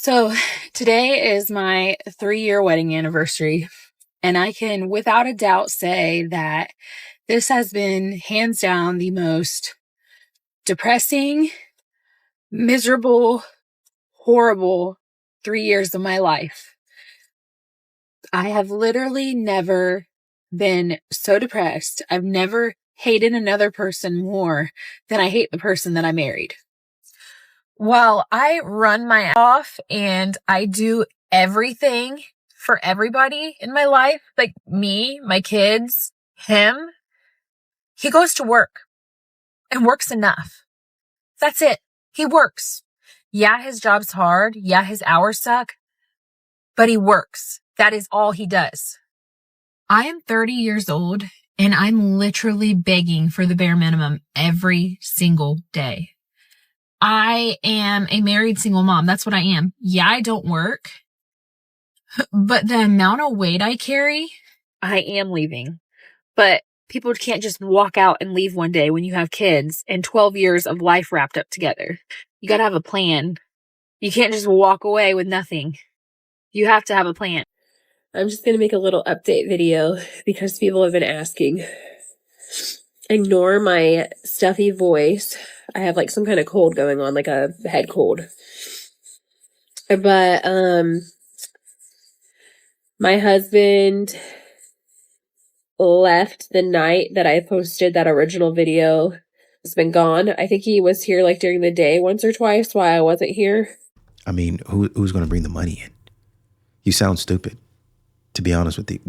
So today is my 3-year wedding anniversary, and I can without a doubt say that this has been hands down the most depressing, miserable, horrible 3 years of my life. I have literally never been so depressed. I've never hated another person more than I hate the person that I married. While I run my off and I do everything for everybody in my life, like me, my kids, him, he goes to work and works enough. That's it. He works. Yeah, his job's hard. Yeah, his hours suck, but he works. That is all he does. I am 30 years old and I'm literally begging for the bare minimum every single day. I am a married single mom. That's what I am. Yeah, I don't work, but the amount of weight I carry, I am leaving. But people can't just walk out and leave one day when you have kids and 12 years of life wrapped up together. You got to have a plan. You can't just walk away with nothing. You have to have a plan. I'm just going to make a little update video because people have been asking. Ignore my stuffy voice. I have like some kind of cold going on, like a head cold. But my husband left the night that I posted that original video. Has been gone. I think he was here like during the day once or twice while I wasn't here. I mean, who's going to bring the money in? You sound stupid, to be honest with you.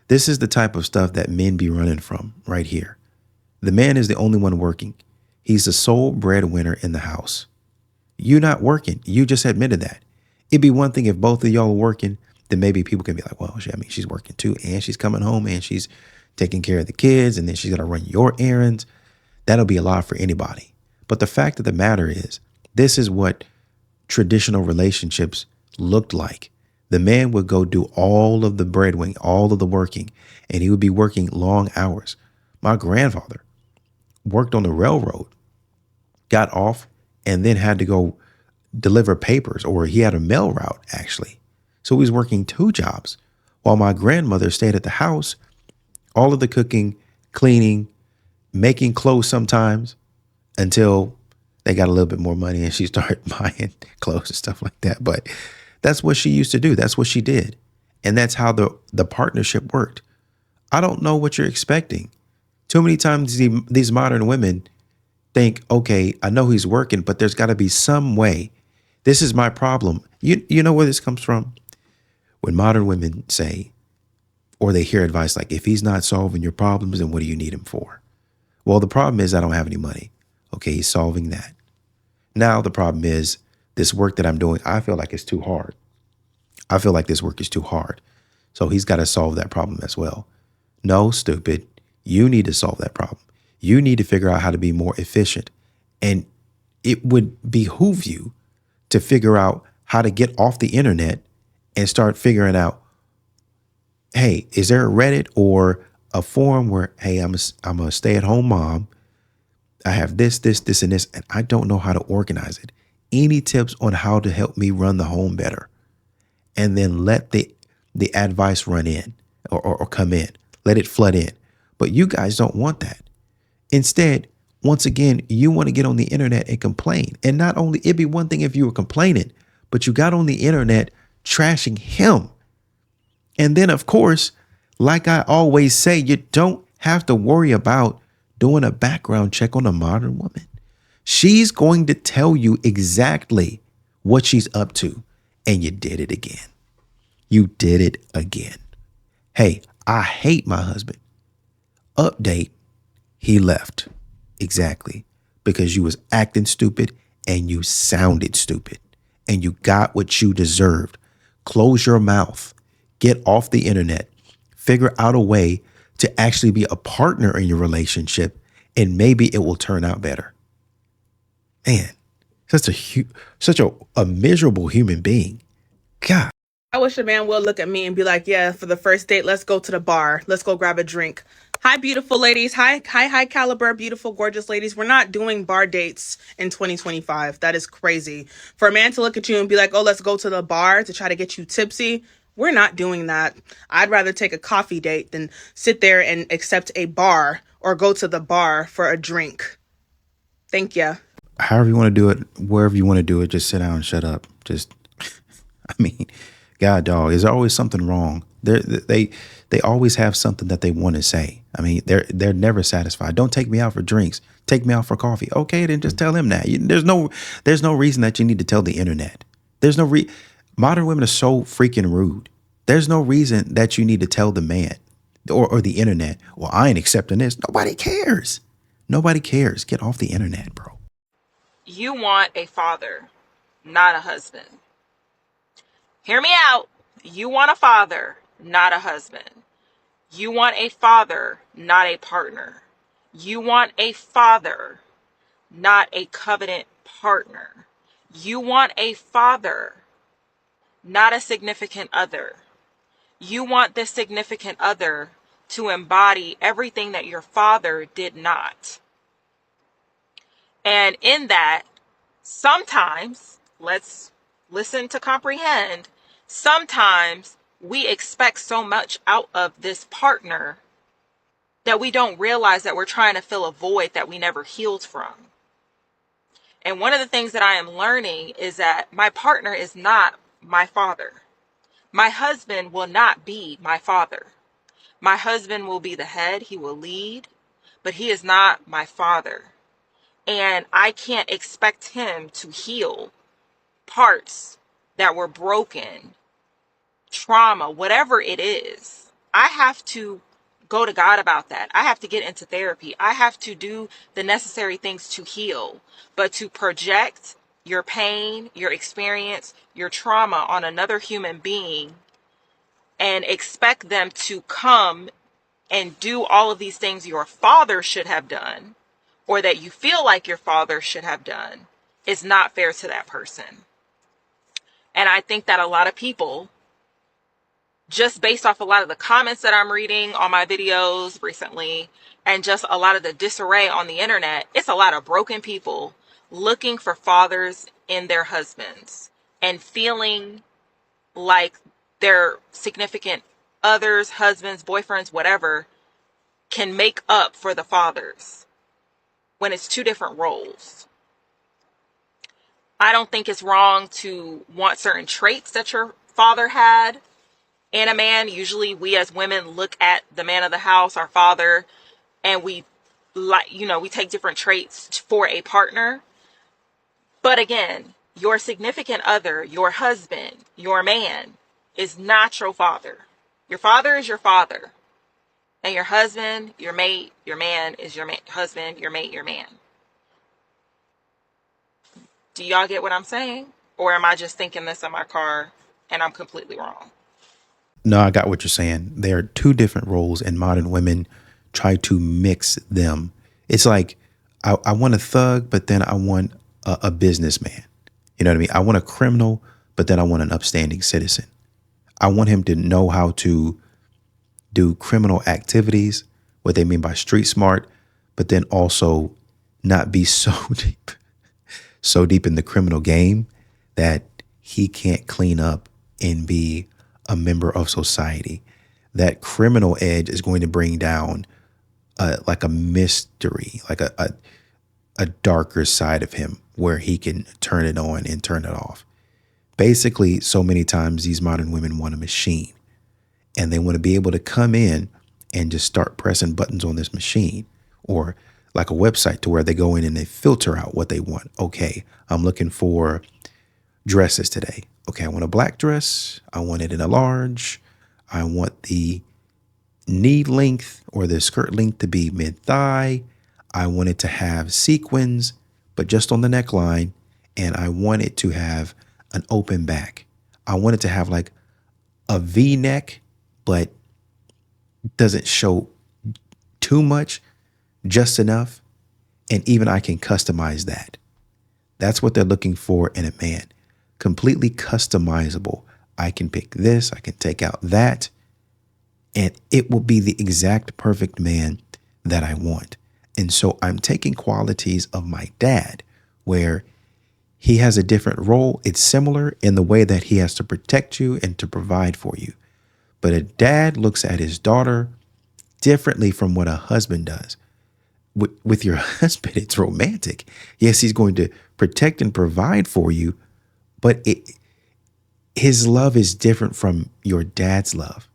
This is the type of stuff that men be running from right here. The man is the only one working. He's the sole breadwinner in the house. You're not working. You just admitted that. It'd be one thing if both of y'all are working, then maybe people can be like, well, she's working too, and she's coming home and she's taking care of the kids, and then she's going to run your errands. That'll be a lot for anybody. But the fact of the matter is, this is what traditional relationships looked like. The man would go do all of the breadwinning, all of the working, and he would be working long hours. My grandfather worked on the railroad, got off, and then had to go deliver papers, or he had a mail route, actually. So he was working 2 jobs while my grandmother stayed at the house, all of the cooking, cleaning, making clothes sometimes, until they got a little bit more money and she started buying clothes and stuff like that. But that's what she used to do. That's what she did. And that's how the partnership worked. I don't know what you're expecting. Too many times these modern women think, okay, I know he's working, but there's got to be some way. This is my problem. You know where this comes from? When modern women say, or they hear advice like, if he's not solving your problems, then what do you need him for? Well, the problem is I don't have any money. Okay, he's solving that. Now the problem is this work that I'm doing, I feel like it's too hard. I feel like this work is too hard. So he's got to solve that problem as well. No, stupid. You need to solve that problem. You need to figure out how to be more efficient. And it would behoove you to figure out how to get off the internet and start figuring out, hey, is there a Reddit or a forum where, hey, I'm a stay-at-home mom. I have this, and this, and I don't know how to organize it. Any tips on how to help me run the home better? And then let the advice run in or come in. Let it flood in. But you guys don't want that. Instead, once again, you want to get on the internet and complain. And not only, it'd be one thing if you were complaining, but you got on the internet trashing him. And then, of course, like I always say, you don't have to worry about doing a background check on a modern woman. She's going to tell you exactly what she's up to. And you did it again. You did it again. Hey, I hate my husband. Update, he left. Exactly. Because you was acting stupid and you sounded stupid. And you got what you deserved. Close your mouth. Get off the internet. Figure out a way to actually be a partner in your relationship, and maybe it will turn out better. Man, such a miserable human being. God. I wish a man would look at me and be like, yeah, for the first date, let's go to the bar. Let's go grab a drink. Hi, beautiful ladies. High caliber, beautiful, gorgeous ladies. We're not doing bar dates in 2025. That is crazy. For a man to look at you and be like, oh, let's go to the bar to try to get you tipsy. We're not doing that. I'd rather take a coffee date than sit there and accept a bar or go to the bar for a drink. Thank you. However you want to do it, wherever you want to do it, just sit down and shut up. Just, I mean, God, dog, is there always something wrong? They always have something that they want to say. I mean, they're never satisfied. Don't take me out for drinks. Take me out for coffee. Okay, then just tell him that. There's no reason that you need to tell the internet. There's no modern women are so freaking rude. There's no reason that you need to tell the man or the internet, well, I ain't accepting this. Nobody cares. Nobody cares. Get off the internet, bro. You want a father, not a husband. Hear me out. You want a father, not a husband. You want a father, not a partner. You want a father, not a covenant partner. You want a father, not a significant other. You want this significant other to embody everything that your father did not. And in that, sometimes, let's listen to comprehend, sometimes we expect so much out of this partner that we don't realize that we're trying to fill a void that we never healed from. And one of the things that I am learning is that my partner is not my father. My husband will not be my father. My husband will be the head, he will lead, but he is not my father. And I can't expect him to heal parts that were broken, trauma, whatever it is. I have to go to God about that. I have to get into therapy. I have to do the necessary things to heal. But to project your pain, your experience, your trauma on another human being and expect them to come and do all of these things your father should have done, or that you feel like your father should have done, is not fair to that person. And I think that a lot of people, just based off a lot of the comments that I'm reading on my videos recently, and just a lot of the disarray on the internet, it's a lot of broken people looking for fathers in their husbands and feeling like their significant others, husbands, boyfriends, whatever, can make up for the fathers when it's two different roles. I don't think it's wrong to want certain traits that your father had in a man. Usually we as women look at the man of the house, our father, and we take different traits for a partner. But again, your significant other, your husband, your man is not your father. Your father is your father. And your husband, your mate, your man is your husband, your mate, your man. Do y'all get what I'm saying? Or am I just thinking this in my car and I'm completely wrong? No, I got what you're saying. There are two different roles, and modern women try to mix them. It's like, I want a thug, but then I want a businessman. You know what I mean? I want a criminal, but then I want an upstanding citizen. I want him to know how to do criminal activities, what they mean by street smart, but then also not be so deep in the criminal game that he can't clean up and be a member of society. That criminal edge is going to bring down like a mystery, like a darker side of him where he can turn it on and turn it off. Basically, so many times these modern women want a machine, and they want to be able to come in and just start pressing buttons on this machine, or like a website to where they go in and they filter out what they want. Okay, I'm looking for dresses today. Okay, I want a black dress. I want it in a large. I want the knee length or the skirt length to be mid-thigh. I want it to have sequins, but just on the neckline. And I want it to have an open back. I want it to have like a V-neck, but doesn't show too much, just enough. And even I can customize that. That's what they're looking for in a man. Completely customizable. I can pick this, I can take out that, and it will be the exact perfect man that I want. And so I'm taking qualities of my dad where he has a different role. It's similar in the way that he has to protect you and to provide for you. But a dad looks at his daughter differently from what a husband does. With your husband, it's romantic. Yes, he's going to protect and provide for you, but his love is different from your dad's love.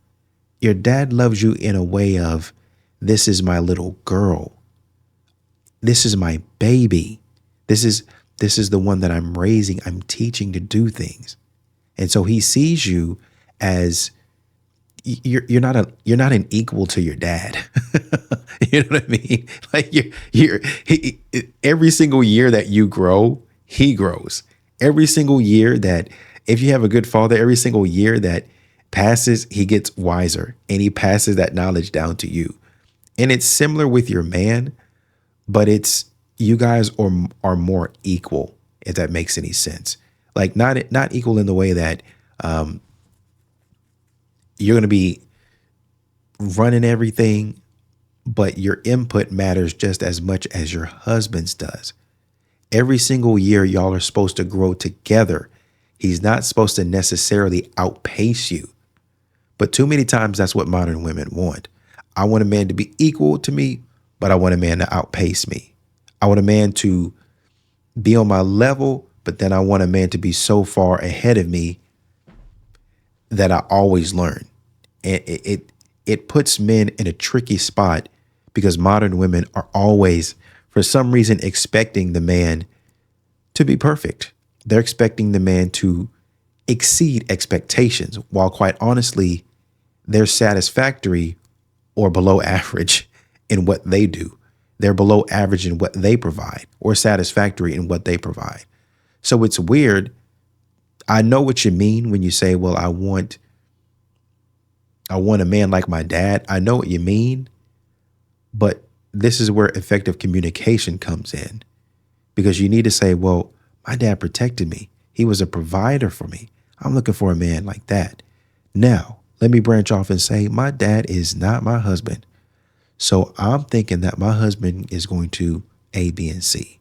Your dad loves you in a way of, this is my little girl. This is my baby. This is the one that I'm raising, I'm teaching to do things. And so he sees you as you're not an equal to your dad. You know what I mean? Like every single year that you grow, he grows. Every single year that, if you have a good father, every single year that passes, he gets wiser and he passes that knowledge down to you. And it's similar with your man, but you guys are more equal, if that makes any sense. Like not equal in the way that you're going to be running everything, but your input matters just as much as your husband's does. Every single year, y'all are supposed to grow together. He's not supposed to necessarily outpace you. But too many times, that's what modern women want. I want a man to be equal to me, but I want a man to outpace me. I want a man to be on my level, but then I want a man to be so far ahead of me that I always learn. And it puts men in a tricky spot because modern women are always, for some reason, expecting the man to be perfect. They're expecting the man to exceed expectations, while quite honestly, they're satisfactory or below average in what they do. They're below average in what they provide or satisfactory in what they provide. So it's weird. I know what you mean when you say, well, I want a man like my dad. I know what you mean, but this is where effective communication comes in, because you need to say, well, my dad protected me. He was a provider for me. I'm looking for a man like that. Now, let me branch off and say, my dad is not my husband. So I'm thinking that my husband is going to A, B, and C,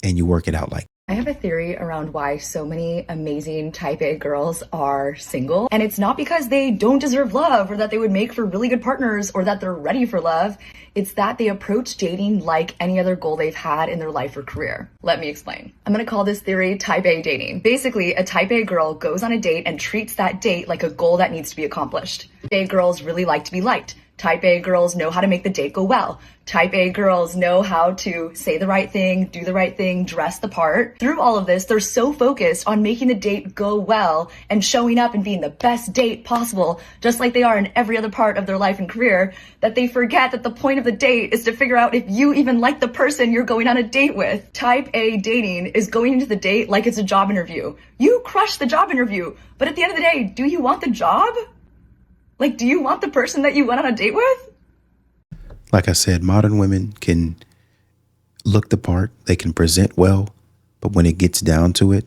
and you work it out like. I have a theory around why so many amazing type A girls are single. And it's not because they don't deserve love or that they would make for really good partners or that they're ready for love. It's that they approach dating like any other goal they've had in their life or career. Let me explain. I'm going to call this theory type A dating. Basically, a type A girl goes on a date and treats that date like a goal that needs to be accomplished. Type A girls really like to be liked. Type A girls know how to make the date go well. Type A girls know how to say the right thing, do the right thing, dress the part. Through all of this, they're so focused on making the date go well and showing up and being the best date possible, just like they are in every other part of their life and career, that they forget that the point of the date is to figure out if you even like the person you're going on a date with. Type A dating is going into the date like it's a job interview. You crush the job interview, but at the end of the day, do you want the job? Like, do you want the person that you went on a date with? Like I said, modern women can look the part, they can present well, but when it gets down to it,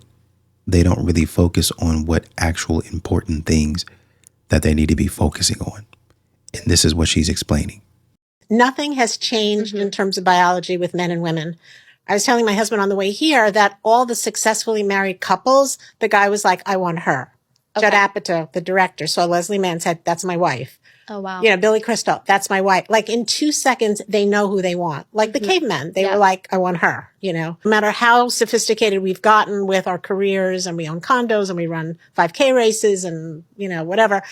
they don't really focus on what actual important things that they need to be focusing on. And this is what she's explaining. Nothing has changed in terms of biology with men and women. I was telling my husband on the way here that all the successfully married couples, the guy was like, I want her. Okay. Judd Apatow, the director, saw Leslie Mann, said, that's my wife. Oh, wow. You know, Billy Crystal, that's my wife. Like in 2 seconds, they know who they want. Like the cavemen, they were like, I want her, you know. No matter how sophisticated we've gotten with our careers and we own condos and we run 5K races and, you know, whatever,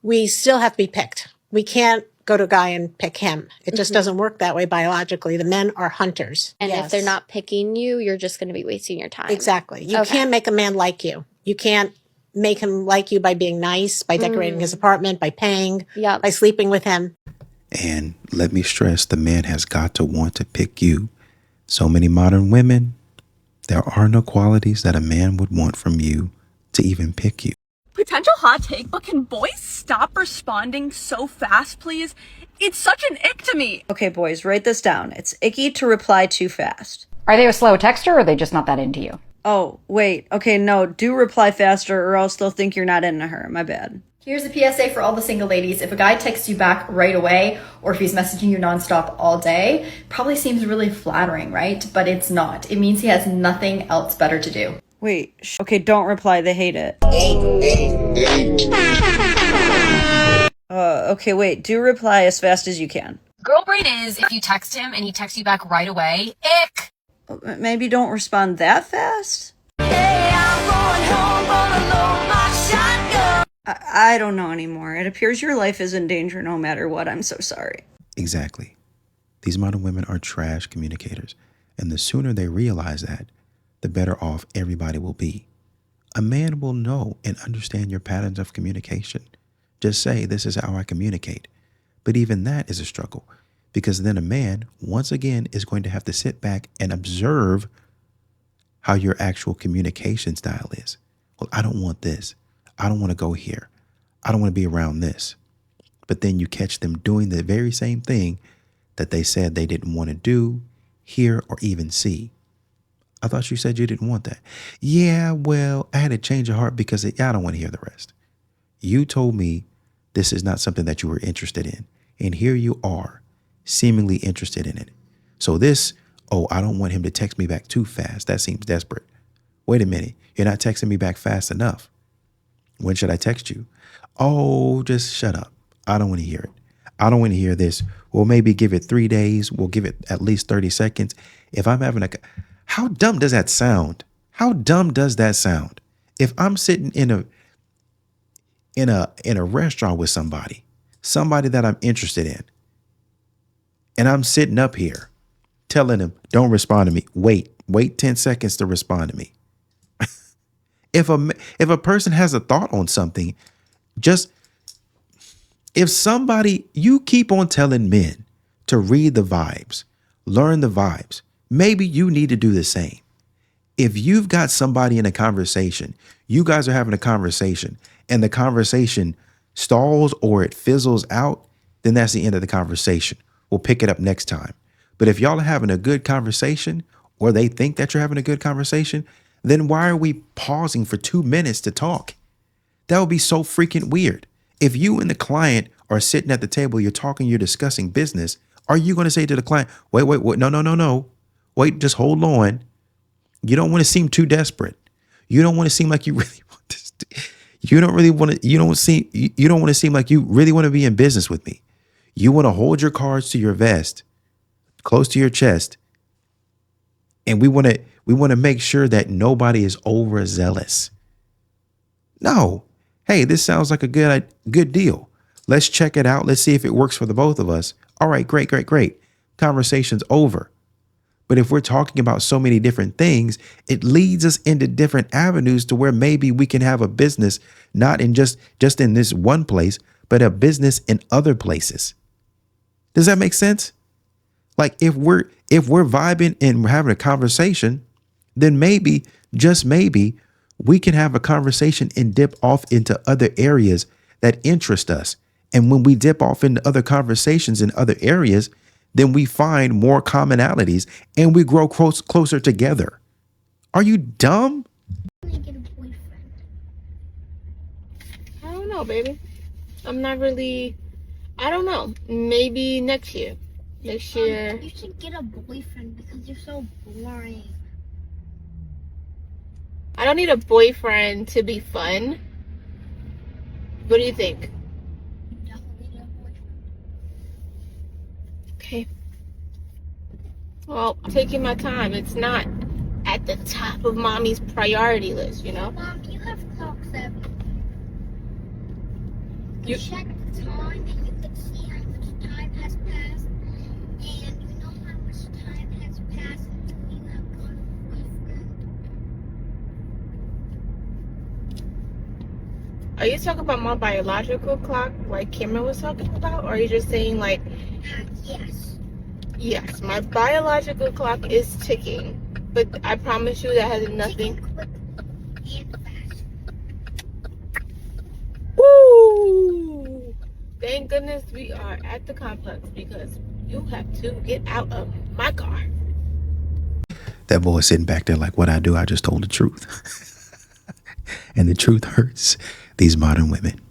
we still have to be picked. We can't go to a guy and pick him. It just doesn't work that way biologically. The men are hunters. And if they're not picking you, you're just going to be wasting your time. Exactly. You can't make a man like you. You can't make him like you by being nice, by decorating his apartment, by paying, by sleeping with him. And let me stress, the man has got to want to pick you. So many modern women, there are no qualities that a man would want from you to even pick you. Potential hot take, but can boys stop responding so fast, please? It's such an ick to me. Okay, boys, write this down. It's icky to reply too fast. Are they a slow texter or are they just not that into you? Oh, wait. Okay, no. Do reply faster or else they'll think you're not into her. My bad. Here's a PSA for all the single ladies. If a guy texts you back right away, or if he's messaging you nonstop all day, probably seems really flattering, right? But it's not. It means he has nothing else better to do. Wait. Okay, don't reply. They hate it. Okay, wait. Do reply as fast as you can. Girl brain is if you text him and he texts you back right away, ick. Maybe don't respond that fast? I don't know anymore. It appears your life is in danger no matter what. I'm so sorry. Exactly. These modern women are trash communicators. And the sooner they realize that, the better off everybody will be. A man will know and understand your patterns of communication. Just say, this is how I communicate. But even that is a struggle, because then a man, once again, is going to have to sit back and observe how your actual communication style is. Well, I don't want this. I don't want to go here. I don't want to be around this. But then you catch them doing the very same thing that they said they didn't want to do, hear, or even see. I thought you said you didn't want that. Yeah, well, I had to change your heart because I don't want to hear the rest. You told me this is not something that you were interested in. And here you are, seemingly interested in it. So this, I don't want him to text me back too fast. That seems desperate. Wait a minute. You're not texting me back fast enough. When should I text you? Oh, just shut up. I don't want to hear it. I don't want to hear this. We'll maybe give it 3 days. We'll give it at least 30 seconds. If I'm having how dumb does that sound? How dumb does that sound? If I'm sitting in a restaurant with somebody that I'm interested in, and I'm sitting up here telling them, don't respond to me. Wait 10 seconds to respond to me. If a person has a thought on something, you keep on telling men to read the vibes, learn the vibes. Maybe you need to do the same. If you've got somebody in a conversation, you guys are having a conversation, and the conversation stalls or it fizzles out, then that's the end of the conversation. We'll pick it up next time. But if y'all are having a good conversation, or they think that you're having a good conversation, then why are we pausing for 2 minutes to talk? That would be so freaking weird. If you and the client are sitting at the table, you're talking, you're discussing business, are you going to say to the client, wait, no. Wait, just hold on. You don't want to seem too desperate. You don't want to seem like you really want this. You don't want to seem like you really want to be in business with me. You want to hold your cards to your vest, close to your chest. And we want to make sure that nobody is overzealous. No. Hey, this sounds like a good deal. Let's check it out. Let's see if it works for the both of us. All right, great. Conversation's over. But if we're talking about so many different things, it leads us into different avenues to where maybe we can have a business, not in just in this one place, but a business in other places. Does that make sense? Like if we're vibing and we're having a conversation, then maybe, just maybe, we can have a conversation and dip off into other areas that interest us. And when we dip off into other conversations in other areas, then we find more commonalities and we grow closer together. Are you dumb? I don't know, baby. I'm not really, I don't know. Maybe next year. Next year. You should get a boyfriend because you're so boring. I don't need a boyfriend to be fun. What do you think? Okay. Well, I'm taking my time. It's not at the top of mommy's priority list, you know? Mom, do you have clocks everywhere? You check the time and you can see how much time has passed. And you know how much time has passed until you have got a boyfriend. Are you talking about my biological clock like Kimmer was talking about? Or are you just saying like... Yes. Yes, my biological clock is ticking. But I promise you that has nothing... Woo! Thank goodness we are at the complex because you have to get out of my car. That boy sitting back there like, what I do, I just told the truth. And the truth hurts these modern women.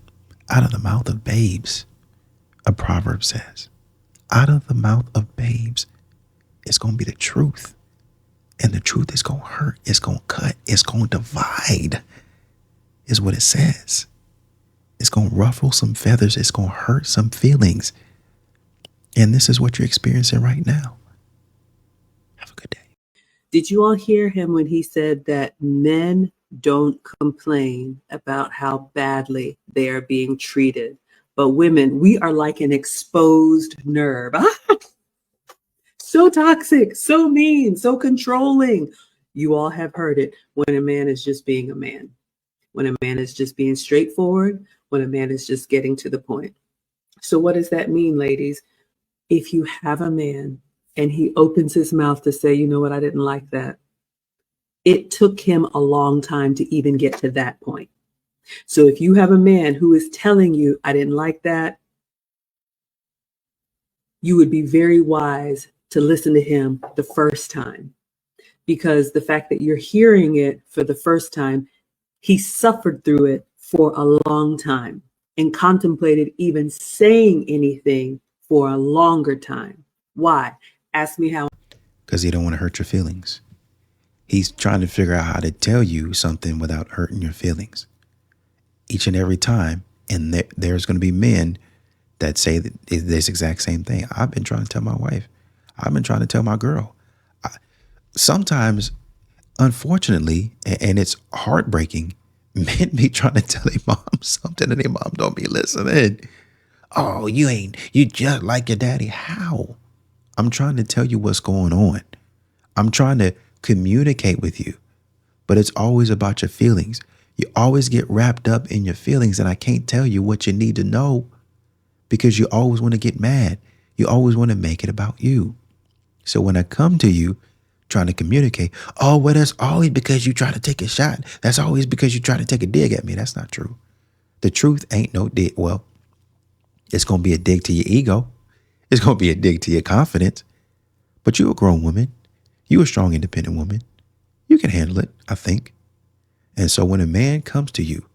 Out of the mouth of babes, a proverb says, out of the mouth of babes, it's going to be the truth. And the truth is going to hurt. It's going to cut. It's going to divide, is what it says. It's going to ruffle some feathers. It's going to hurt some feelings. And this is what you're experiencing right now. Have a good day. Did you all hear him when he said that men don't complain about how badly they are being treated, but women, we are like an exposed nerve. So toxic, so mean, so controlling. You all have heard it when a man is just being a man, when a man is just being straightforward, when a man is just getting to the point. So what does that mean, ladies? If you have a man and he opens his mouth to say, you know what, I didn't like that, it took him a long time to even get to that point. So if you have a man who is telling you, I didn't like that, you would be very wise to listen to him the first time, because the fact that you're hearing it for the first time, he suffered through it for a long time and contemplated even saying anything for a longer time. Why? Ask me how. Because he don't want to hurt your feelings. He's trying to figure out how to tell you something without hurting your feelings. Each and every time. And there's going to be men that say this exact same thing. I've been trying to tell my wife. I've been trying to tell my girl. Sometimes, unfortunately, and it's heartbreaking, men be trying to tell their mom something and their mom don't be listening. Oh, you just like your daddy. How? I'm trying to tell you what's going on. I'm trying to communicate with you, but it's always about your feelings. You always get wrapped up in your feelings, and I can't tell you what you need to know because you always want to get mad. You always want to make it about you. So when I come to you trying to communicate, oh, well, that's always because you try to take a shot. That's always because you try to take a dig at me. That's not true. The truth ain't no dig. Well, it's going to be a dig to your ego. It's going to be a dig to your confidence. But you're a grown woman. You're a strong, independent woman. You can handle it, I think. And so when a man comes to you,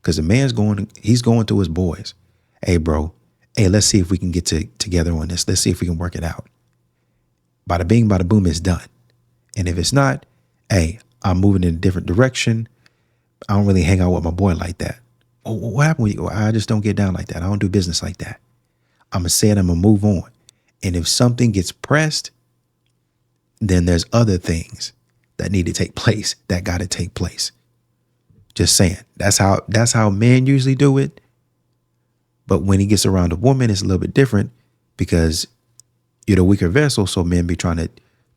because he's going to his boys. Hey, bro. Hey, let's see if we can get together on this. Let's see if we can work it out. Bada bing, bada boom, it's done. And if it's not, hey, I'm moving in a different direction. I don't really hang out with my boy like that. Oh, what happened with you? I just don't get down like that. I don't do business like that. I'm going to say it. I'm going to move on. And if something gets pressed, then there's other things that need to take place that got to take place. Just saying. That's how men usually do it. But when he gets around a woman, it's a little bit different because you're the weaker vessel. So men be trying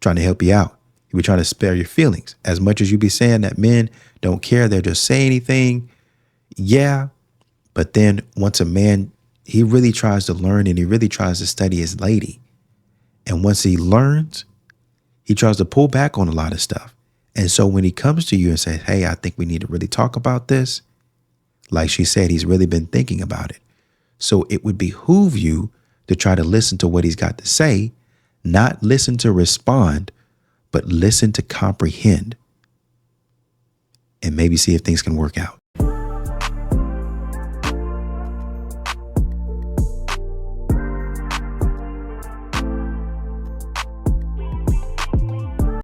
to help you out. You be trying to spare your feelings. As much as you be saying that men don't care, they'll just say anything. Yeah. But then once a man, he really tries to learn and he really tries to study his lady. And once he learns, he tries to pull back on a lot of stuff. And so when he comes to you and says, hey, I think we need to really talk about this. Like she said, he's really been thinking about it. So it would behoove you to try to listen to what he's got to say, not listen to respond, but listen to comprehend and maybe see if things can work out.